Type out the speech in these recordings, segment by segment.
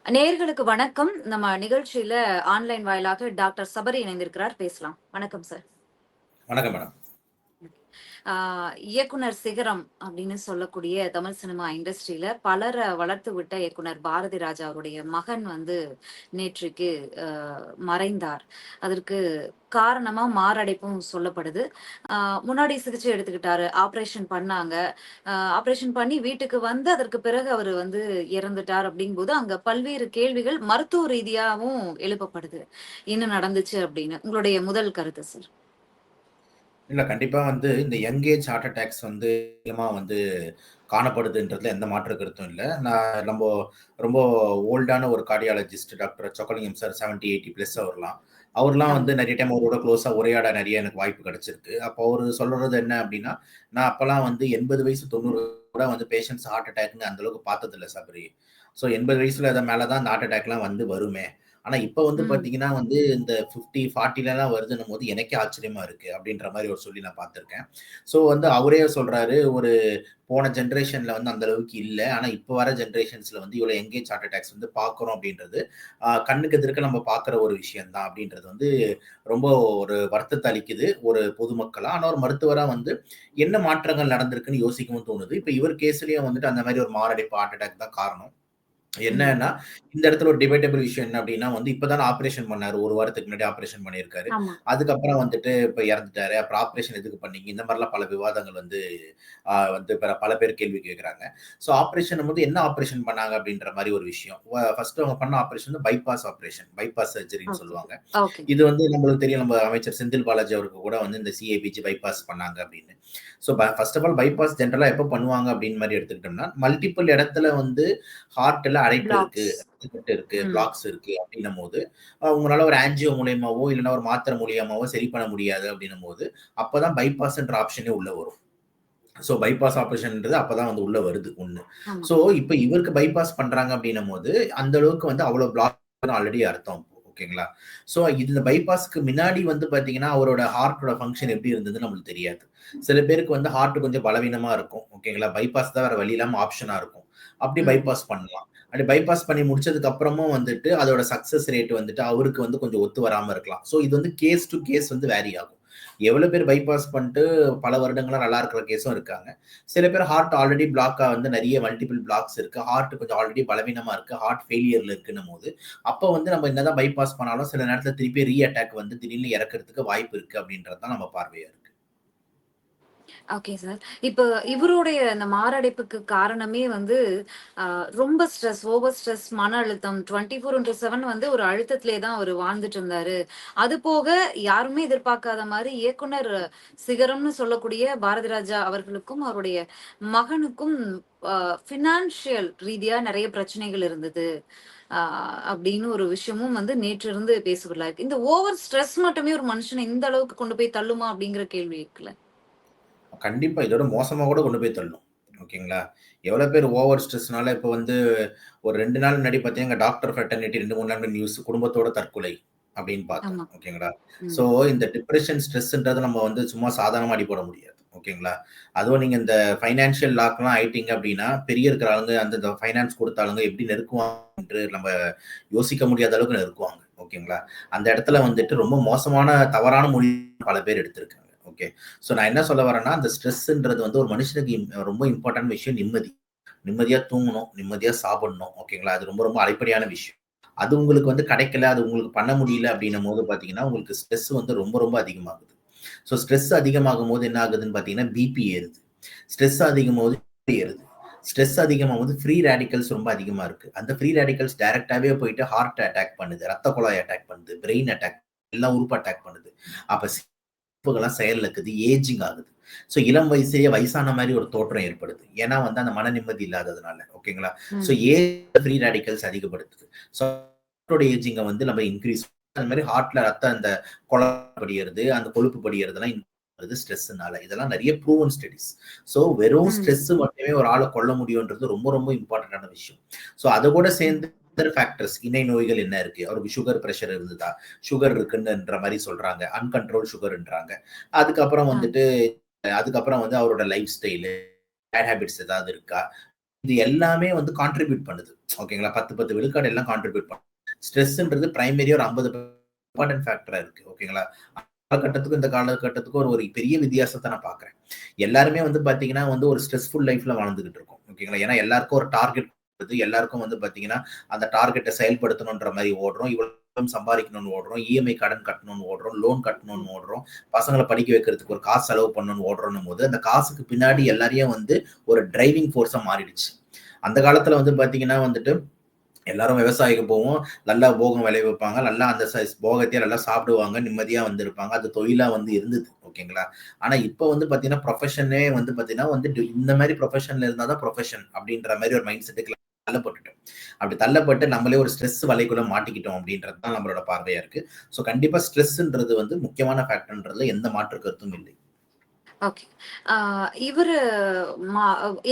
நேயர்களுக்கு வணக்கம். நம்ம நிகழ்ச்சியில ஆன்லைன் வாயிலாக டாக்டர் சபரி இணைந்திருக்கிறார். பேசலாம். வணக்கம் சார். வணக்கம் மேடம். ஆ இயக்குனர் சிகரம் அப்படின்னு சொல்லக்கூடிய தமிழ் சினிமா இண்டஸ்ட்ரியில பலர வளர்த்து விட்ட இயக்குனர் பாரதி ராஜா அவருடைய மகன் வந்து நேற்றைக்கு அ மறைந்தார். அதற்கு காரணமா மாரடைப்பும் சொல்லப்படுது. ஆ முன்னாடி சிகிச்சை எடுத்துக்கிட்டாரு. ஆப்பரேஷன் பண்ணாங்க. ஆப்பரேஷன் பண்ணி வீட்டுக்கு வந்து அதற்கு பிறகு அவரு வந்து இறந்துட்டார் அப்படிங்கும்போது, அங்க பல்வேறு கேள்விகள் மருத்துவ ரீதியாவும் எழுப்பப்படுது. என்ன நடந்துச்சு அப்படின்னு. உங்களுடைய முதல் கருத்து சார். இல்ல கண்டிப்பா வந்து இந்த யங் ஏஜ் ஹார்ட் அட்டாக்ஸ் வந்து அதிகமா வந்து காணப்படுதுன்றதுல எந்த மாற்று கருத்தும் இல்ல. நம்போ ரொம்ப ஓல்டான ஒரு cardiologist doctor Chockalingam sir 70, 80 plus அவர்லாம். அவர்லாம் ஆமா. வந்து நெறைய டைம் அவரோட க்ளோஸா உரையாட நெறைய எனக்கு வாய்ப்பு கிடைச்சிருக்கு. அப்போ அவரு சொல்றது என்ன அப்டின்னா, நான் அப்பலாம் வந்து 80 வயசு 90 கூட வந்து பேஷண்ட்ஸ் ஹார்ட் அட்டாக்ன்னு அந்த அளவுக்கு பார்த்ததில்ல சபரி. ஸோ 80 வயசுல மேல தான் இந்த ஹார்ட் அட்டாக்லாம் வந்து வருமே. ஆனா இப்ப வந்து ம். பார்த்தீங்கன்னா வந்து இந்த 50, 40லலாம் வருதுன்னும்போது எனக்கே ஆச்சரியமா இருக்கு. அப்டின்ற மாரி ஒரு சொல்லி நான் பார்த்துருக்கேன். ஸோ வந்து அவரே சொல்றாரு, ஒரு போன ஜெனரேஷன்ல வந்து அந்த அளவுக்கு இல்ல. ஆனா இப்ப வர ஜெனரேஷன்ஸ்ல வந்து இவ்வளவு எங்கேஜ் ஹார்ட் அட்டாக்ஸ் வந்து பார்க்கிறோம் அப்படின்றது, கண்ணுக்கு எதிர்க்க நம்ம பார்க்கிற ஒரு விஷயம் தான் அப்படின்றது வந்து ரொம்ப ஒரு வருத்தத்த அளிக்குது ஒரு பொதுமக்களா. ஆனா ஒரு மருத்துவரா வந்து என்ன மாற்றங்கள் நடந்திருக்குன்னு யோசிக்கவும் தோணுது. இப்ப இவர் கேஸ்லயும் வந்துட்டு அந்த மாரி ஒரு மாரடைப்பு, ஹார்ட் அட்டாக் தான் காரணம். ம். என்னன்னா, இந்த இடத்துல ஒரு டிபேட்டபிள் விஷயம் என்ன அப்டின்னா வந்து, இப்ப தானே ஆப்பரேஷன் பண்ணாரு. 1 வாரத்துக்கு முன்னாடி ஆப்பரேஷன் பண்ணியிருக்காரு. ஆமா. அதுக்கப்புறம் வந்துட்டு இப்ப இறந்துட்டாரு. அப்புறம் ஆப்பரேஷன் எதுக்கு பண்ணீங்க? இந்த மாரிலாம் பல விவாதங்கள் வந்து வந்து பல பேர் கேள்வி கேட்கறாங்க. ஸோ ஆப்பரேஷன்னும்போது என்ன ஆப்பரேஷன் பண்ணாங்க அப்டின்ற மாரி ஒரு விஷயம். ஃபர்ஸ்ட் அவங்க பண்ண ஆப்பரேஷன் வந்து பைபாஸ் ஆப்பரேஷன். பைபாஸ் சர்ஜரின்னு ஓகே. சொல்லுவாங்க. ஓகே. இது வந்து நம்மளுக்கு தெரியும். நம்ம அமைச்சர் செந்தில் பாலாஜி அவருக்கு கூட வந்து இந்த சிஏபிஜி பைபாஸ் பண்ணாங்க அப்படின்னு. So first of all bypass ஜென்ரலா எப்போ பண்ணுவாங்க அப்படின்னு மாதிரி எடுத்துக்கிட்டோம்னா, மல்டிபிள் இடத்துல வந்து ஹார்ட்ல அடைப்பு இருக்கு, பிளாக்ஸ். ரத்தக்கட்டு இருக்கு, ம். பிளாக்ஸ் இருக்கு அப்படின்னும் போது, உங்களால ஒரு ஆன்ஜியோ மூலியமாவோ இல்லைன்னா ஒரு மாத்திரை மூலியமாவோ சரி பண்ண முடியாது அப்படின்னும் போது, அப்பதான் பைபாஸ்ன்ற ஆப்ஷனே உள்ள வரும். ஸோ பைபாஸ் ஆபரேஷன்ன்றது அப்பதான் வந்து உள்ள வருது ஒண்ணு. ஆமா. ஸோ இப்ப இவருக்கு பைபாஸ் பண்றாங்க அப்படின்னும்போது, அந்த அளவுக்கு வந்து அவ்வளவு பிளாக் ஆல்ரெடி அர்த்தம். ஓகேங்களா? ஸோ இந்த பைபாஸ்க்கு முன்னாடி வந்து பார்த்தீங்கன்னா, அவரோட ஹார்ட்டோட ஃபங்ஷன் எப்படி இருந்ததுன்னு நம்மளுக்கு தெரியாது. சில பேருக்கு வந்து ஹார்ட் கொஞ்சம் பலவீனமா இருக்கும். ஓகேங்களா? பைபாஸ் தான் வேற வழி இல்லாம ஆப்ஷனா இருக்கும். அப்படி ம். பைபாஸ் பண்ணலாம். அப்படி பைபாஸ் பண்ணி முடிச்சதுக்கு அப்புறமும் வந்துட்டு அதோட சக்சஸ் ரேட் வந்துட்டு அவருக்கு வந்து கொஞ்சம் ஒத்து வராம இருக்கலாம். ஸோ இது வந்து கேஸ் டு கேஸ் வந்து வேரி ஆகும். எவ்வளவு பேர் பைபாஸ் பண்ணிட்டு பல வருடங்களா நல்லா இருக்கிற கேஸும் இருக்காங்க. சில பேர் ஹார்ட் ஆல்ரெடி பிளாக்கா வந்து நிறைய மல்டிபிள் பிளாக்ஸ் இருக்கு. ஹார்ட் கொஞ்சம் ஆல்ரெடி பலவீனமா இருக்கு. ஹார்ட் ஃபெயிலியர்ல இருக்குன்னும் போது, அப்ப வந்து நம்ம என்னதான் பைபாஸ் பண்ணாலும் சில நேரத்துல திருப்பி அட்டாக் வந்து திடீர்னு இறக்கறதுக்கு வாய்ப்பு இருக்கு அப்படின்றது தான் நம்ம பார்வையா இருக்கு. Okay sir. இப்ப இவருடைய இந்த மாரடைப்புக்கு காரணமே வந்து, அ ரொம்ப ஸ்ட்ரெஸ், ஓவர் ஸ்ட்ரெஸ், மன அழுத்தம் 24/7 வந்து ஒரு அழுத்தத்திலே தான் அவரு வாழ்ந்துட்டு இருந்தாரு. அது போக யாருமே எதிர்பார்க்காத மாரி இயக்குனர் சிகரம்னு சொல்லக்கூடிய பாரதிராஜா அவர்களுக்கும், அவருடைய மகனுக்கும் ஃபினான்ஷியல் ரீதியா நெறைய பிரச்சனைகள் இருந்தது. அ அப்படின்னு ஒரு விஷயமும் வந்து நேற்றிருந்து பேசுபொருளா இருக்கு. இந்த ஓவர் ஸ்ட்ரெஸ் மட்டுமே ஒரு மனுஷன இந்த அளவுக்கு கொண்டு போய் தள்ளுமா? அப்படிங்கிற கேள்வி இருக்குல்ல. கண்டிப்பா இதோட மோசமா கூட கொண்டு போய் தள்ளும். ஓகேங்களா? எவ்வளவு பேர் ஓவர் ஸ்ட்ரெஸ்னால இப்ப வந்து ஒரு 2 நாள் முன்னாடி பார்த்தீங்கன்னா, டாக்டர் ஃபெட்டர்னிட்டி 2, 3 நாள் நியூஸ் குடும்பத்தோட தற்கொலை அப்படின்னு பார்த்தோம். ஆமா. ஓகேங்களா? ஸோ ம். இந்த டிப்ரஷன், ஸ்ட்ரெஸ்ன்றது நம்ம வந்து சும்மா சாதாரணமா அடி போட முடியாது. ஓகேங்களா? அதுவும் நீங்க இந்த ஃபைனான்ஷியல் லாக்லாம் ஆயிட்டீங்க அப்படின்னா, பெரிய இருக்கிற ஆளுங்க அந்த ஃபைனான்ஸ் குடுத்த ஆளுங்க எப்படி நெருக்குவாங்க என்று நம்ம யோசிக்க முடியாத அளவுக்கு நெருக்குவாங்க. ஓகேங்களா? அந்த இடத்துல வந்துட்டு ரொம்ப மோசமான தவறான முடிவு பல பேர் எடுத்திருக்காங்க. ஓகே. ஸோ நான் என்ன சொல்ல வரேன்னா, அந்த ஸ்ட்ரெஸ்ன்றது வந்து ஒரு மனுஷனுக்கு ரொம்ப இம்பார்ட்டன்ட் விஷயம் நிம்மதி. நிம்மதியா தூங்கணும், நிம்மதியா சாப்பிடணும். ஓகேங்களா? அது ரொம்ப ரொம்ப அடிப்படையான விஷயம். அது உங்களுக்கு வந்து கிடைக்கல, அது உங்களுக்கு பண்ண முடியல அப்படின்னும்போது பார்த்தீங்கன்னா, உங்களுக்கு ஸ்ட்ரெஸ் வந்து ரொம்ப ரொம்ப அதிகமாகுது. ஸோ ஸ்ட்ரெஸ் அதிகமாகும்போது என்ன ஆகுதுன்னு பார்த்தீங்கன்னா, பிபி ஏறுது. ஸ்ட்ரெஸ் அதிகமாகும்போது ஏறுது. ஸ்ட்ரெஸ் அதிகமாகும்போது ஃப்ரீ ரேடிக்கல்ஸ் ரொம்ப அதிகமா இருக்கு. அந்த ஃப்ரீ ரேடிக்கல்ஸ் டைரக்ட்டாவே போயிட்டு ஹார்ட் அட்டாக் பண்ணுது, ரத்த குழாய் அட்டாக் பண்ணுது, பிரெயின் அட்டாக் எல்லா உறுப்பு அட்டாக் பண்ணுது. அப்ப உறுப்புகள்லாம் செயலிழக்குது, ஏஜிங் ஆகுது. ஸோ இளம் வயசுலயே வயசான மாரி ஒரு தோற்றம் ஏற்படுது. ஏன்னா வந்து அந்த மன நிம்மதி இல்லாததுனால. ஓகேங்களா? ஸோ ம். ஃப்ரீ ரேடிக்கல்ஸ் அதிகப்படுத்துது. ஸோ ஹார்ட்டோட ஏஜிங்க வந்து நம்ம இன்கிரீஸ் அந்த மாரி ஹார்ட்ல அந்த கொலஸ்ட்ரால் படியிறது, அந்த கொழுப்பு படியிறதெல்லாம் வருது ஸ்ட்ரெஸ்னால. இதெல்லாம் நெறைய ப்ரூவன் ஸ்டடீஸ். ஸோ வெறும் ம். ஸ்ட்ரெஸ் மட்டுமே ஒரு ஆள கொல்ல முடியும்ன்றது ரொம்ப ரொம்ப இம்பார்ட்டன்டான விஷயம். ஸோ அத கூட சேர்ந்து ம். அதர் ஃபேக்டர்ஸ் இணை நோய்கள் என்ன இருக்கு? அவருக்கு சுகர் பிரஷர் இருந்ததா? சுகர் இருக்குன்ற மாரி சொல்றாங்க. அன்கண்ட்ரோல் சுகர்ன்றாங்க. அதுக்கப்புறம் ஆ. வந்துட்டு அதுக்கப்புறம் வந்து அவரோட லைஃப் ஸ்டைலு, பேட் ஹேபிட்ஸ் ஏதாவது இருக்கா? இது எல்லாமே வந்து கான்ட்ரிபியூட் பண்ணுது. ஓகேங்களா? 10 விழுக்காடு எல்லாம் கான்ட்ரிபியூட் பண்ணுது. ஸ்ட்ரெஸ்ன்றது பிரைமரி ஒரு 50 இம்பார்ட்டன்ட் ஃபேக்டரா இருக்கு. ஓகேங்களா? காலகட்டத்துக்கும் இந்த காலகட்டத்துக்கும் ஒரு பெரிய வித்தியாசத்தை நான் பார்க்குறேன். எல்லாருமே வந்து பார்த்தீங்கன்னா வந்து ஒரு ஸ்ட்ரெஸ்ஃபுல் லைஃப்ல வாழ்ந்துகிட்டு இருக்கோம். ஓகேங்களா? ஏன்னா எல்லாருக்கும் ஒரு டார்கெட் வருது. எல்லாருக்கும் வந்து பார்த்தீங்கன்னா, அந்த டார்கெட்ட செயல்படுத்தணுன்ற மாரி ஓடுறோம். இவ்வளவு சம்பாதிக்கணும்னு ஓடுறோம். இஎம்ஐ கடன் கட்டணும்னு ஓடுறோம். லோன் கட்டணும்னு ஓடுறோம். பசங்கள படிக்க வைக்கிறதுக்கு ஒரு காசு செலவு பண்ணணும்னு ஓடுறோம்னும் போது, அந்த காசுக்கு பின்னாடி எல்லாரையும் வந்து ஒரு டிரைவிங் ஃபோர்ஸா மாறிடுச்சு. அந்த காலத்துல வந்து பார்த்தீங்கன்னா வந்துட்டு எல்லாரும் விவசாயிக்கு போவோம். நல்லா போகம் விளைவிப்பாங்க. நல்லா அந்த போகத்தையே நல்லா சாப்பிடுவாங்க. நிம்மதியா வந்து இருப்பாங்க. அது தொழிலா வந்து இருந்தது. ஓகேங்களா? ஆனா இப்ப வந்து பார்த்தீங்கன்னா, ப்ரொஃபஷனே வந்து பார்த்தீங்கன்னா வந்து இந்த மாரி ப்ரொஃபஷன்ல இருந்தா தான் ப்ரொஃபஷன் அப்படின்ற மாரி ஒரு மைண்ட் செட்டுக்கு தள்ளப்பட்டுட்டோம். அப்படி தள்ளப்பட்டு நம்மளே ஒரு ஸ்ட்ரெஸ் வலைக்குள்ள மாட்டிக்கிட்டோம் அப்படின்றது தான் நம்மளோட பார்வையா இருக்கு. ஸோ கண்டிப்பா ஸ்ட்ரெஸ்ன்றது வந்து முக்கியமான ஃபேக்டர்ன்றதுல எந்த மாற்று கருத்தும் இல்லை. ஓகே. ஆ இவரு மா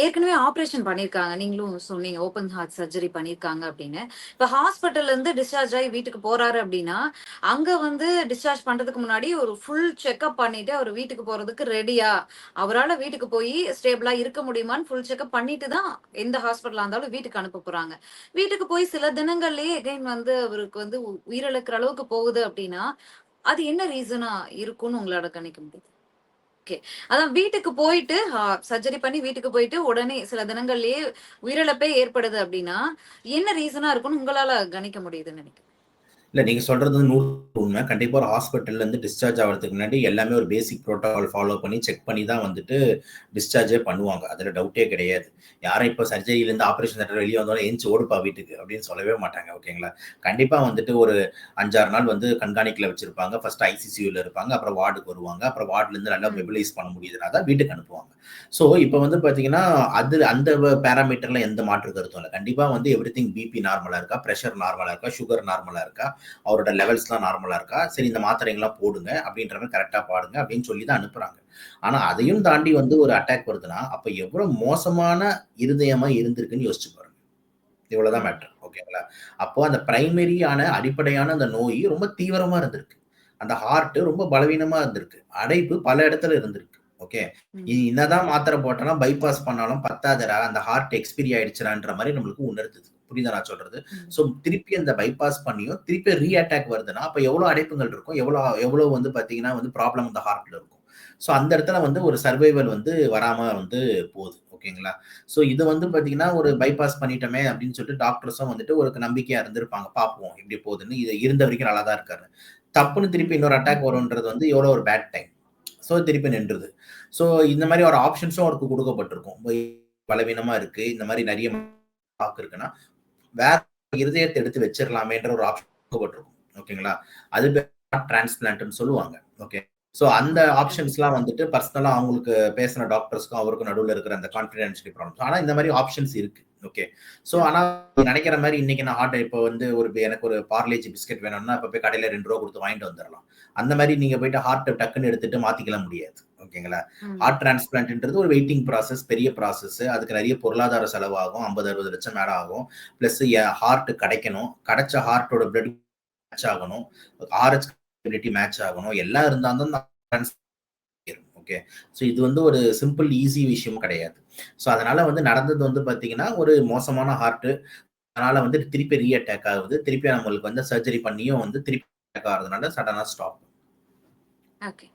ஏற்கனவே ஆப்பரேஷன் பண்ணியிருக்காங்க. நீங்களும் சொன்னீங்க. ஓப்பன் ஹார்ட் சர்ஜரி பண்ணியிருக்காங்க அப்படின்னு. இப்ப ஹாஸ்பிட்டல்ல இருந்து டிஸ்சார்ஜ் ஆயி வீட்டுக்கு போறாரு அப்படின்னா, அங்க வந்து டிஸ்சார்ஜ் பண்றதுக்கு முன்னாடி ஒரு ஃபுல் செக்கப் பண்ணிட்டு அவரு வீட்டுக்கு போறதுக்கு ரெடியா? அவரால வீட்டுக்கு போயி ஸ்டேபிளா இருக்க முடியுமான்னு ஃபுல் செக்கப் பண்ணிட்டு தான் எந்த ஹாஸ்பிட்டலா இருந்தாலும் வீட்டுக்கு அனுப்ப போறாங்க. வீட்டுக்கு போய் சில தினங்கள்லயே எகைன் வந்து அவருக்கு வந்து உயிரிழக்கிற அளவுக்கு போகுது அப்படின்னா, அது என்ன ரீசனா இருக்கும்னு உங்களால கணிக்க முடியுது? ஓகே. அதான் வீட்டுக்கு போயிட்டு சர்ஜரி பண்ணி வீட்டுக்கு போயிட்டு உடனே சில தினங்கள்லயே உயிரிழப்பே ஏற்படுது அப்டின்னா, என்ன ரீசனா இருக்கும்னு உங்களால கணிக்க முடியுதுன்னு நெனைக்கிறேன். இல்ல நீங்க சொல்றது 100 உண்மை. கண்டிப்பா ஒரு ஹாஸ்பிட்டல்ல இருந்து டிஸ்சார்ஜ் ஆவறதுக்கு முன்னாடி எல்லாமே ஒரு பேசிக் புரோட்டோகால் ஃபாலோ பண்ணி செக் பண்ணி தான் வந்துட்டு டிஸ்சார்ஜே பண்ணுவாங்க. அதுல டவுட்டே கிடையாது. யாரும் இப்ப சர்ஜரியில இருந்து ஆப்பரேஷன் தியேட்டர் வெளிய வந்தோனே எந்திச்சு ஓடுப்பா வீட்டுக்கு அப்படின்னு சொல்லவே மாட்டாங்க. ஓகேங்களா? கண்டிப்பா வந்துட்டு ஒரு 5, 6 நாள் வந்து கண்காணிப்புல வச்சிருப்பாங்க. ஃபர்ஸ்ட் ஐசிசியூல இருப்பாங்க. அப்புறம் வார்டுக்கு வருவாங்க. அப்புறம் வார்டுல இருந்து நல்லா ம். மொபிலைஸ் பண்ண முடியுதுனா தான் வீட்டுக்கு அனுப்புவாங்க. ஸோ இப்ப வந்து பாத்தீங்கன்னா, அது அந்த பேராமீட்டர்ல எந்த மாற்று கருத்தும் இல்ல. கண்டிப்பா வந்து எவ்ரிதிங் பிபி நார்மலா இருக்கா? பிரஷர் நார்மலா இருக்கா? சுகர் நார்மலா இருக்கா? அவரோட லெவல்ஸ்லாம் நார்மலா இருக்கா? சரி இந்த மாத்திரைகள்லாம் போடுங்க அப்படின்ற மாரி கரெக்ட்டா பாருங்க அப்படின்னு சொல்லி தான் அனுப்புறாங்க. ஆனா ம். அதையும் தாண்டி வந்து ஒரு அட்டாக் வருதுன்னா, அப்ப எவ்வளவு மோசமான இருதயமா இருந்திருக்குன்னு யோசிச்சு பாருங்க. இவ்வளவுதான் ம். மேட்டர். ஓகேங்களா? அப்போ அந்த பிரைமரியான அடிப்படையான அந்த நோய் ரொம்ப தீவிரமா இருந்திருக்கு. அந்த ஹார்ட் ரொம்ப பலவீனமா இருந்திருக்கு. அடைப்பு பல இடத்துல இருந்திருக்கு. ஓகே. ம். என்னதான் மாத்திரை போட்டாலும், பைபாஸ் பண்ணாலும் பத்தாதுடா, அந்த ஹார்ட் எக்ஸ்பைரி ஆயிடுச்சுடான்ற மாரி நம்மளுக்கு உணர்த்துது. புரியுதா நான் சொல்றது? ம். ஸோ திருப்பி அந்த பைபாஸ் பண்ணியும், திருப்பி அட்டாக் வருதுன்னா, அப்ப எவ்வளோ அடைப்புகள் இருக்கும்? எவ்வளோ வந்து பார்த்தீங்கன்னா வந்து ப்ராப்ளம் அந்த ஹார்ட்ல இருக்கும். ஸோ அந்த இடத்துல வந்து ஒரு சர்வைவல் வந்து வராம வந்து போகுது. ஓகேங்களா? ஸோ இது வந்து ம். பார்த்தீங்கன்னா, ஒரு பைபாஸ் பண்ணிட்டோமே அப்படின்னு சொல்லிட்டு டாக்டர்ஸும் வந்துட்டு ஒரு நம்பிக்கையா இருந்திருப்பாங்க. பார்ப்போம் எப்படி போகுதுன்னு. இது இருந்த வரைக்கும் நல்லா தான் இருக்காரு. தப்புன்னு திருப்பி ம். இன்னொரு அட்டாக் வரும்ன்றது வந்து எவ்வளோ ஒரு பேட் டைம். ஸோ திருப்பி நின்றுது. ஸோ இந்த மாரி ஒரு ஆப்ஷன்ஸும் அவருக்கு குடுக்கப்பட்டிருக்கும். பலவீனமா இருக்கு. இந்த மாரி நெறைய ஸ்டாக் இருக்குன்னா, வேற இருதயத்த எடுத்து வச்சிரலாமேன்ற ஒரு ஆப்ஷன் குடுக்கப்பட்டிருக்கும். ஓகேங்களா? அது பேர் டிரான்ஸ்பிளான்ட்ன்னு சொல்லுவாங்க. ஓகே. ஸோ அந்த ஓகே. ஆப்ஷன்ஸ்லாம் வந்துட்டு பர்சனலா அவங்களுக்கு பேசின டாக்டர்ஸ்க்கும் அவருக்கும் நடுவுல இருக்கிற அந்த கான்ஃபிடென்ஷியல் ப்ராப்ளம்ஸ். ஆனா இந்த மாரி ஆப்ஷன்ஸ் இருக்கு. ஓகே. ஸோ ம். ஆனா நெனைக்கிற மாரி இன்னைக்கு நான் இப்போ வந்து எனக்கு ஒரு பார்லேஜி பிஸ்கட் வேணும்னா, இப்ப போய் கடையில ரூ. 2 குடுத்து வாங்கிட்டு வந்துரலாம். அந்த மாரி நீங்க போயிட்டு ஹார்ட் டக்குன்னு எடுத்துட்டு மாத்திக்கலாம் முடியாது. ஓகேங்களா? ம். ஹார்ட் டிரான்ஸ்பிளான்ட்ன்றது ஒரு வெயிட்டிங் ப்ராசஸ், பெரிய ப்ராசஸ். அதுக்கு நெறைய பொருளாதார செலவாகும். 50, 60 லட்சம் மேல ஆகும். பிளஸ் ஹார்ட் கிடைக்கணும். கிடைச்ச ஹார்ட்டோட பிளட் மேட்ச் ஆகணும். ஆர்ஹெச் கேப்பபிலிட்டி மேட்ச் ஆகணும். எல்லாம் இருந்தா தான் ஓகே. ஸோ இது வந்து ஒரு சிம்பிள் ஈஸி விஷயம் கிடையாது. ஸோ அதனால வந்து நடந்தது வந்து பார்த்தீங்கன்னா, ஒரு மோசமான ஹார்ட். அதனால வந்து திருப்பி அட்டாக் ஆகுது. திருப்பி நம்மளுக்கு வந்து சர்ஜரி பண்ணியும் வந்து திருப்பி அட்டாக் ஆகுறதுனால சடனா ஸ்டாப். ஓகே.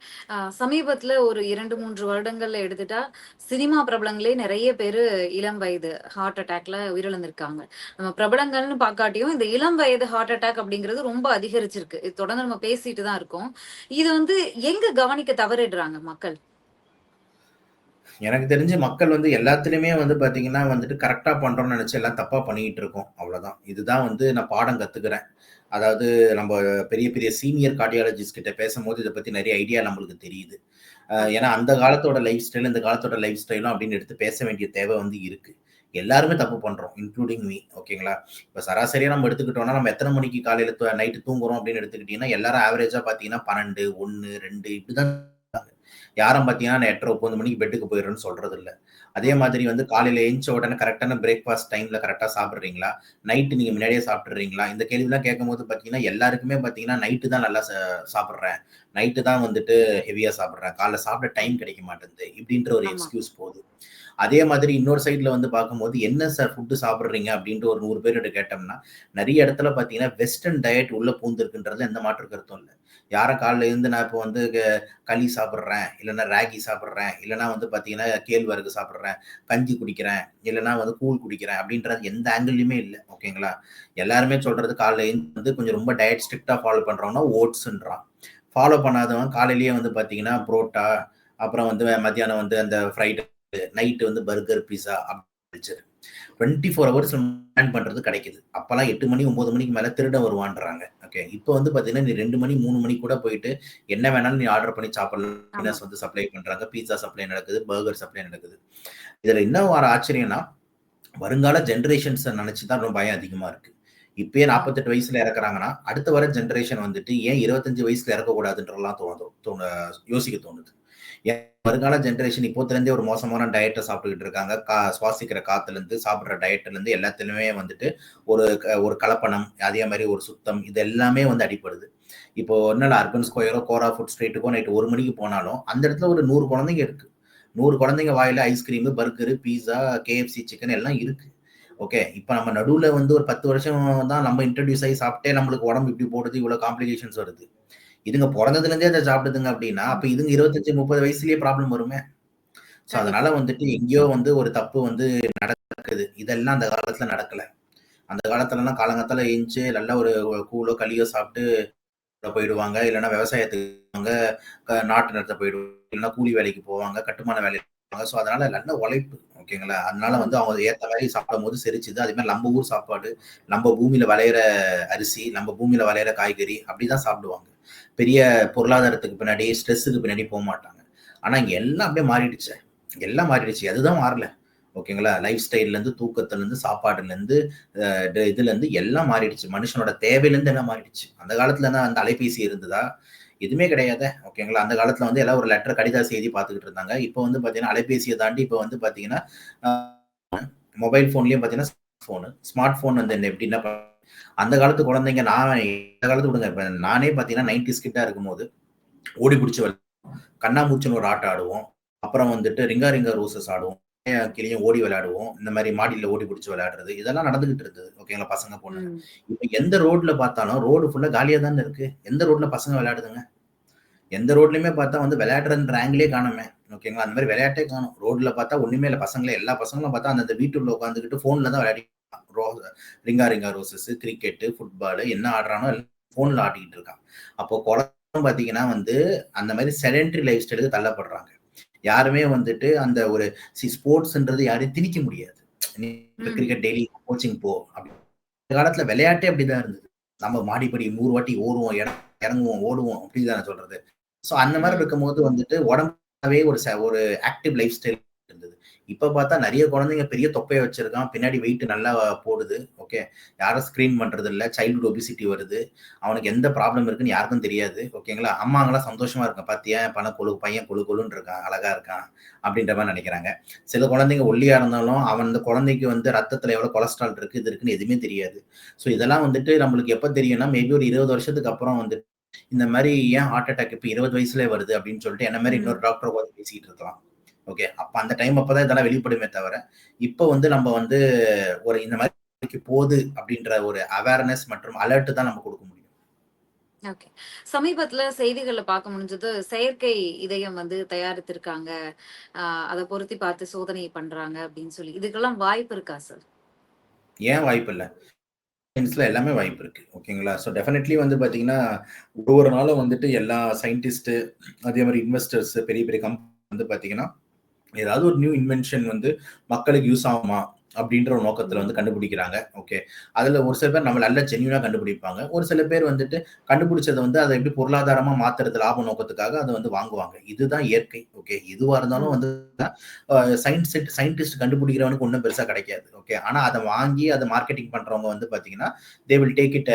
சமீபத்துல ஒரு 2, 3 வருடங்கள்ல எடுத்துட்டா, சினிமா பிரபலங்களே நெறைய பேரு இளம் வயது ஹார்ட் அட்டாக்ல உயிரிழந்திருக்காங்க. நம்ம பிரபலங்கள்னு பாக்காட்டியும், இந்த இளம் வயது ஹார்ட் அட்டாக் அப்படிங்கிறது ரொம்ப அதிகரிச்சிருக்கு. இது தொடர்ந்து நம்ம பேசிட்டு தான் இருக்கோம். இது வந்து எங்க கவனிக்க தவறிடுறாங்க மக்கள்? எனக்கு தெரிஞ்சு மக்கள் வந்து எல்லாத்துலயுமே வந்து பார்த்தீங்கன்னா வந்துட்டு கரெக்ட்டா பண்றோம்னு நெனச்சு எல்லாம் தப்பா பண்ணிக்கிட்டு இருக்கோம். அவ்வளோதான். இதுதான் வந்து நான் பாடம் கத்துக்கிறேன். அதாவது நம்ப பெரிய பெரிய சீனியர் கார்டியாலஜிஸ்ட் கிட்ட பேசம்போது இத பத்தி நெறைய ஐடியா நம்மளுக்கு தெரியுது. ஓகே. ஏன்னா அந்த காலத்தோட லைஃப் ஸ்டைல், இந்த காலத்தோட லைஃப் ஸ்டைலும் அப்படின்னு எடுத்து பேச வேண்டிய தேவை வந்து இருக்கு. எல்லாருமே தப்பு பண்றோம். Including me. ஓகேங்களா? இப்ப சராசரியா நம்ம எடுத்துக்கிட்டோம்னா, நம்ம எத்தன மணிக்கு காலையில நைட்டு தூங்குறோம் அப்படின்னு எடுத்துக்கிட்டீங்கன்னா, எல்லாரும் ஆவரேஜா பார்த்தீங்கன்னா 12, 1, 2 இப்படிதான். யாரும் பார்த்தீங்கன்னா நான் 8:30 9 மணிக்கு பெட்டுக்கு போயிடுறேன்னு சொல்றது இல்ல. அதே ஓகே. மாதிரி வந்து காலையில எந்திச்ச உடனே கரெக்டான பிரேக்ஃபாஸ்ட் டைம்ல கரெக்ட்டா சாப்பிடுறீங்களா? நைட்டு நீங்க முன்னாடியே சாப்பிட்டுறீங்களா? இந்த கேள்விலாம் கேட்கும்போது பார்த்தீங்கன்னா, எல்லாருக்குமே பார்த்தீங்கன்னா, நைட்டு தான் நல்லா சாப்பிடுறேன். நைட்டு தான் வந்துட்டு ஹெவியா சாப்பிடுறேன். காலைல சாப்பிட டைம் கிடைக்க மாட்டேங்குது. இப்படின்ற ஒரு ஆமா. எக்ஸ்கியூஸ் போகுது. அதே மாதிரி இன்னொரு சைட்ல வந்து பார்க்கும்போது, என்ன சார் ஃபுட் சாப்பிடுறீங்க அப்படின்ட்டு ஒரு 100 பேர்கிட்ட கேட்டோம்னா, நெறைய இடத்துல பார்த்தீங்கன்னா, வெஸ்டர்ன் டயட் உள்ள பூந்திருக்குன்றதுல எந்த மாற்று கருத்தும் இல்ல. யாரும் காலைல எழுந்து நான் இப்போ வந்து களி சாப்பிடுறேன், இல்லன்னா ராகி சாப்பிடுறேன், இல்லன்னா வந்து பார்த்தீங்கன்னா, கேழ்வரகு சாப்பிடுறேன், கஞ்சி குடிக்கிறேன், இல்லன்னா வந்து கூழ் குடிக்கிறேன் அப்படின்றது எந்த ஆங்கிள்லயுமே இல்ல. ஓகேங்களா? எல்லாருமே சொல்றது காலைல எழுந்து வந்து கொஞ்சம் ரொம்ப டயட் ஸ்ட்ரிக்ட்டா ஃபாலோ பண்றவன்னா ஓட்ஸ்ன்றான். ஃபாலோ பண்ணாதவன் காலையிலேயே வந்து பார்த்தீங்கன்னா, புரோட்டா, அப்புறம் வந்து மத்தியானம் வந்து அந்த ஃப்ரைட் நைட் வந்து பர்கர், பீஸா அப்படி 24 ஹவர்ஸ் பிளான் பண்றது கிடைக்குது. அப்பலாம் 8 மணி 9 மணிக்கு மேல திருடன் வருவான்றாங்க. ஓகே. இப்போ வந்து பார்த்தீங்கன்னா, நீ 2 மணி 3 மணிக்கு கூட போயிட்டு என்ன வேணாலும் நீ ஆர்டர் பண்ணி சாப்பிடலாம். ஆமா. டின்னர்ஸ் வந்து சப்ளை பண்றாங்க. பீஸா சப்ளை நடக்குது. பர்கர் சப்ளை நடக்குது. இதுல என்ன ஒரு ஆச்சரியம்னா, வருங்கால ஜெனரேஷன்ஸ நெனச்சு தான் ரொம்ப பயம் அதிகமா இருக்கு. இப்பயே ஆ. 48 வயசுல இறக்குறாங்கன்னா, அடுத்து வர ஜெனரேஷன் வந்துட்டு ஏன் 25 வயசுல இறக்கக்கூடாதுன்றலாம் யோசிக்க தோணுது. ஏன் வருங்கால ஜெனரேஷன் இப்போத்துலேருந்தே ஒரு மோசமான டயட்ட சாப்பிட்டுக்கிட்டு இருக்காங்க. சுவாசிக்கிற காத்துலேருந்து, சாப்பிடுற டயட்லேருந்து எல்லாத்துலயுமே வந்துட்டு ஒரு கலப்படம், அதே மாரி ஒரு சுத்தம் இது எல்லாமே வந்து அடிபடுது. இப்போ ஒண்ணும் இல்ல அர்பன் ஸ்கொயரோ, கோரா ஃபுட் ஸ்ட்ரீட்டுக்கோ நைட் 1 மணிக்கு போனாலும், அந்த இடத்துல ஒரு 100 குழந்தைங்க இருக்கு. 100 குழந்தைங்க வாயில ஐஸ்கிரீமு, பர்கரு, பீஸா, KFC சிக்கன் எல்லாம் இருக்கு. ஓகே. இப்ப நம்ம நடுவுல வந்து ஒரு 10 வருஷம் தான் நம்ம இன்ட்ரோடியூஸ் ஆயி சாப்பிட்டே நம்மளுக்கு உடம்பு இப்படி போடுது, இவ்வளவு காம்ப்ளிகேஷன்ஸ் வருது. இதுங்க பொறந்ததுல இருந்தே அத சாப்பிடுதுங்க அப்படின்னா, அப்ப ம். இதுங்க 25, 30 வயசுலயே ப்ராப்ளம் வருமே! ஸோ அதனால கண்டிப்பா. வந்துட்டு எங்கேயோ வந்து ஒரு தப்பு வந்து நடக்குது. இதெல்லாம் அந்த காலத்துல நடக்கல. அந்த காலத்துலலாம் காலங்காத்தால எந்திச்சு நல்லா ஒரு கூழோ, களியோ சாப்பிட்டு போயிடுவாங்க. இல்லன்னா விவசாயத்துக்கு போவாங்க. நாட்டு நடத்த போயிடுவாங்க. இல்லன்னா கூலி வேலைக்கு போவாங்க. கட்டுமான வேலைக்கு போவாங்க. ஸோ அதனால நல்ல உழைப்பு. ஓகேங்களா? அதனால வந்து ம். அவங்க ஏத்த மாரி சாப்பிடும்போது செரிச்சுது. அதே மாரி நம்ம ஊர் சாப்பாடு, நம்ம பூமியில விளையிற அரிசி, நம்ம பூமியில விளையிற காய்கறி அப்படிதான் சாப்பிடுவாங்க. பெரிய பொருளாதாரத்துக்கு பின்னாடி, ஸ்ட்ரெஸ்ஸுக்கு பின்னாடி போமாட்டாங்க. ஆனா இங்க எல்லாம் அப்படியே மாறிடுச்சே. எல்லாம் மாறிடுச்சு. அதுதான் மாறல. ஓகேங்களா? லைஃப் ஸ்டைல்லேருந்து, தூக்கத்துலேருந்து, சாப்பாடுலேருந்து, இதுலேருந்து எல்லாம் மாறிடுச்சு. மனுஷனோட தேவையிலேருந்து எல்லாம் மாறிடுச்சு. அந்த காலத்துல என்ன அந்த அலைபேசி இருந்ததா? எதுவுமே கிடையாதே. ஓகேங்களா? அந்த காலத்துல வந்து எல்லாம் ஒரு லெட்டர் கடிதம் செய்தி பார்த்துக்கிட்டு இருந்தாங்க. இப்போ வந்து பார்த்தீங்கன்னா, அலைபேசிய தாண்டி இப்போ வந்து பார்த்தீங்கன்னா, அ மொபைல் ஃபோன்லயும் பார்த்தீங்கன்னா, ஸ்மார்ட் ஃபோன் வந்து என்ன எப்படின்னா, அந்த காலத்து குழந்தைங்க இந்த காலத்து விடுங்க. இப்ப நானே பார்த்தீங்கன்னா, 90ஸ் கிட்டா இருக்கும்போது, ஓடி புடிச்சு கண்ணாமூச்சின்னு ஒரு ஆட்டம் ஆடுவோம். அப்புறம் வந்துட்டு ரிங்கா ரிங்கா ரோசஸ் ஆடுவோம். கீழயும் ஓடி விளையாடுவோம். இந்த மாரி மாடியில ஓடி புடிச்சு விளையாடுறது. இதெல்லாம் நடந்துகிட்டு இருந்தது. ஓகேங்களா? பசங்க, பொண்ணுங்க. ம். இப்ப எந்த ரோட்ல பார்த்தாலும் ரோடு ஃபுல்லா காலியா தானே இருக்கு. எந்த ரோட்ல பசங்க விளையாடுதுங்க? எந்த ரோட்லயுமே பார்த்தா வந்து விளையாடுறன்ற ஆங்கிலே காணோமே. ஓகேங்களா? அந்த மாரி விளையாட்டே காணோம். ரோட்ல பார்த்தா ஒண்ணுமே இல்ல. எல்லா பசங்களும் பார்த்தா அந்தந்த வீட்டுக்குள்ள உட்காந்துக்கிட்டு ஃபோன்ல தான் விளையாடிட்டு இருக்கான். ரிங்கா ரிங்கா ரோசஸ், கிரிக்கெட், ஃபுட்பால் என்ன ஆடுறானோ எல்லாம் ஃபோன்ல ஆடிக்கிட்டு இருக்கான். அப்போ குழந்தைங்க பார்த்தீங்கன்னா வந்து அந்த மாரி செடென்டரி லைஃப் ஸ்டைலுக்கு தள்ளப்படுறாங்க. யாருமே வந்துட்டு அந்த ஒரு ஸ்போர்ட்ஸ்ன்றது யாரையும் திணிக்க முடியாது. நீ இப்ப ம். கிரிக்கெட் டெய்லி கோச்சிங் போ. அப்படி அந்த காலத்துல விளையாட்டே அப்படிதான் இருந்தது. நம்ம மாடிப்படி 100 வாட்டி ஓடுவோம், இறங்குவோம், ஓடுவோம் அப்படிதானே சொல்றது. ஸோ அந்த மாரி ம். இருக்கும்போது வந்துட்டு உடம்பாவே ஒரு ஆக்டிவ் லைஃப் ஸ்டைல் இருந்தது. இப்ப பார்த்தா நெறைய குழந்தைங்க பெரிய தொப்பைய வச்சிருக்கான். பின்னாடி வெயிட் நல்லா போடுது. ஓகே. யாரும் ஸ்கிரீன் பண்றது இல்ல. சைல்ட்ஹுட் ஒபிசிட்டி வருது. அவனுக்கு எந்த ப்ராப்ளம் இருக்குன்னு யாருக்கும் தெரியாது. ஓகேங்களா? அம்மாங்கலாம் சந்தோஷமா இருக்காங்க. "பாத்தியா பையன் கொழு கொழுன்னு இருக்கான். அழகா இருக்கான்." அப்படின்ற மாரி நெனைக்கிறாங்க. சில குழந்தைங்க ஒல்லியா இருந்தாலும், அந்த குழந்தைக்கு வந்து ரத்தத்துல எவ்வளவு கொலஸ்ட்ரால் இருக்கு, இது இருக்குன்னு எதுவுமே தெரியாது. ஸோ இதெல்லாம் வந்துட்டு நம்மளுக்கு எப்ப தெரியும்னா, மேபி ஒரு 20 வருஷத்துக்கு அப்புறம் வந்து இந்த மாரி ஏன் ஹார்ட் அட்டாக் இப்ப 20 வயசுலயே வருது அப்படின்னு சொல்லிட்டு என்ன மாரி இன்னொரு ம். டாக்டர் உட்காந்து பேசிட்டு இருக்கலாம். ஓகே. அப்பதான் இதெல்லாம் வெளிப்படுமே தவிர, இப்ப வந்து நம்ம வந்து ஒரு இந்த மாரி போது அப்படின்ற ஒரு அவேர்னஸ் மற்றும் அலர்ட் தான் நம்ம குடுக்க முடியும். ஓகே. சமீபத்தில செய்திகள்ல பார்க்க முடிஞ்சது, செயற்கை இதயம் வந்து தயாரித்திருக்காங்க. அ அத பொருத்தி பார்த்து சோதனை பண்றாங்க அப்படின்னு சொல்லி. இதுக்கெல்லாம் வாய்ப்பு இருக்கா சார்? ஏன் வாய்ப்பில்ல? சயின்ஸ்ல எல்லாமே வாய்ப்பு இருக்கு. ஓகேங்களா? ஸோ டெஃபினெட்லி வந்து பார்த்தீங்கன்னா, ஒவ்வொரு நாளும் வந்துட்டு எல்லா சயின்டிஸ்ட் அதே மாரி இன்வெஸ்டர்ஸ் பெரிய பெரிய கம்பெனி வந்து பார்த்தீங்கன்னா, ஏதாவது ஒரு நியூ இன்வென்ஷன் வந்து மக்களுக்கு யூஸ் ஆகுமா? அப்படின்ற ஒரு நோக்கத்துல வந்து கண்டுபிடிக்கிறாங்க. ஓகே. அதுல ஒரு சில பேர் நம்ம நல்ல ஜென்யூனா கண்டுபிடிப்பாங்க. ஒரு சில பேர் வந்துட்டு கண்டுபிடிச்சத வந்து அத எப்படி பொருளாதாரமா மாத்துறது லாப நோக்கத்துக்காக அத வந்து வாங்குவாங்க. இதுதான் இயற்கை. ஓகே. எதுவா இருந்தாலும் ம். வந்து சயின்டிஸ்ட் கண்டுபிடிக்கிறவனுக்கு ஒண்ணும் பெருசா கிடைக்காது. ஓகே. ஆனா அத வாங்கி அத மார்க்கெட்டிங் பண்றவங்க வந்து பாத்தீங்கன்னா, தே வில் டேக் இட்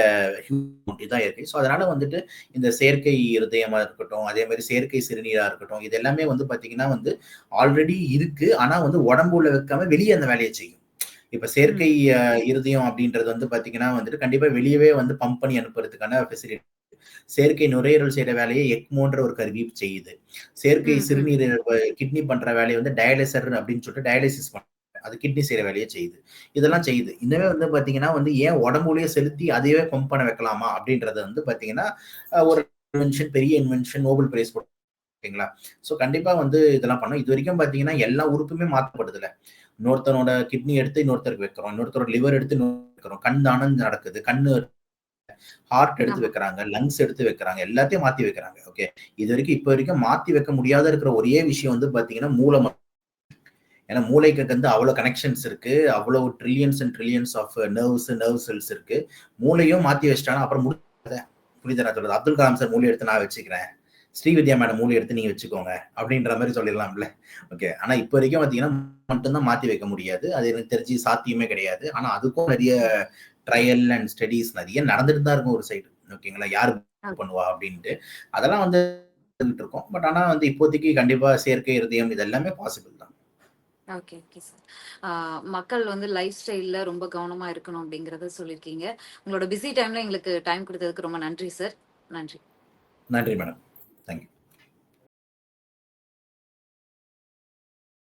இதுதான் இயற்கை. ஸோ அதனால வந்துட்டு இந்த செயற்கை இருதயமா இருக்கட்டும், அதே மாரி செயற்கை சிறுநீரா இருக்கட்டும், இது எல்லாமே வந்து பாத்தீங்கன்னா வந்து ஆல்ரெடி இருக்கு. ஆனா வந்து உடம்புல வைக்காம வெளிய அந்த வேலைய செய்யும். இப்ப செயற்கை ம். இருதயம் அப்படின்றது வந்து பாத்தீங்கன்னா வந்துட்டு கண்டிப்பா வெளியவே வந்து பம்ப் பண்ணி அனுப்புறதுக்கான ஃபெசிலிட்டி. செயற்கை நுரையீரல் செய்யற வேலையை எக்மோன்ற ஒரு கருவி செய்யுது. செயற்கை ம். ம். சிறுநீரக கிட்னி பண்ற வேலையை வந்து டயாலிசர் அப்படின்னு சொல்லிட்டு டயாலிசிஸ் பண்றாங்க. அது கிட்னி செய்யற வேலையை செய்யுது. இதெல்லாம் செய்யுது. இன்னமே வந்து பாத்தீங்கன்னா வந்து ஏன் உடம்புலயே செலுத்தி அதையே பம்ப் பண்ண வைக்கலாமா அப்படின்றத வந்து பாத்தீங்கன்னா ஒரு இன்வென்ஷன், பெரிய இன்வென்ஷன், நோபல் பிரைஸ் ஓகேங்களா? ஸோ கண்டிப்பா வந்து இதெல்லாம் பண்ணோம். இது வரைக்கும் பாத்தீங்கன்னா எல்லா உறுப்புமே மாற்றப்படுதுல்ல. இன்னொருத்தனோட கிட்னி எடுத்து இன்னொருத்தருக்கு வைக்கிறோம். இன்னொருத்தரோட லிவர் எடுத்து இன்னொருத்தருக்கு வைக்கிறோம். கண் தானம் நடக்குது. கண்ணு ஹார்ட் எடுத்து ஆமா. வைக்கிறாங்க, லங்ஸ் எடுத்து வைக்கிறாங்க. எல்லாத்தையும் மாத்தி வைக்கிறாங்க. ஓகே. இதுவரைக்கும் இப்ப வரைக்கும் மாத்தி வைக்க முடியாத இருக்கிற ஒரே விஷயம் வந்து பார்த்தீங்கன்னா, மூளை மட்டும். ஏன்னா மூளைக்கு வந்து அவ்வளவு கனெக்ஷன்ஸ் இருக்கு. அவ்வளவு trillions and trillions of nerve cells இருக்கு. மூளையும் மாத்தி வச்சுட்டாங்கன்னா அப்புறம் புரியுதா நான் சொல்றது? அப்துல் கலாம் சார் மூளைய எடுத்து நான் வச்சுக்கிறேன். ஸ்ரீவித்யா மேடம் மூளைய எடுத்து நீங்க வச்சுக்கோங்க. அப்படின்ற மாரி சொல்லிடலாம்ல. ஓகே. ஆனா இப்ப வரைக்கும் பார்த்தீங்கன்னா, மட்டும் தான் மாத்தி வைக்க முடியாது. அது எனக்கு தெரிஞ்சு சாத்தியமே கிடையாது. ஆனா அதுக்கும் நெறைய ம். ட்ரையல் அண்ட் ஸ்டடீஸ் நெறைய நடந்துட்டு தான் இருக்கும் ஒரு சைடு. ஓகேங்களா? யாரு ஓகே. பண்ணுவா அப்படின்ட்டு. அதெல்லாம் வந்து இருக்கோம். பட் ஆனா வந்து இப்போதைக்கு கண்டிப்பா செயற்கை இருதயம் இது எல்லாமே பாசிபிள் தான். Okay, okay sir. ஆ மக்கள் வந்து லைஃப் ஸ்டைல்ல ரொம்ப கவனமா இருக்கணும் அப்படிங்கிறத சொல்லியிருக்கீங்க. உங்களோட பிஸி டைம்ல எங்களுக்கு டைம் குடுத்ததுக்கு ரொம்ப நன்றி சார். நன்றி. நன்றி மேடம்.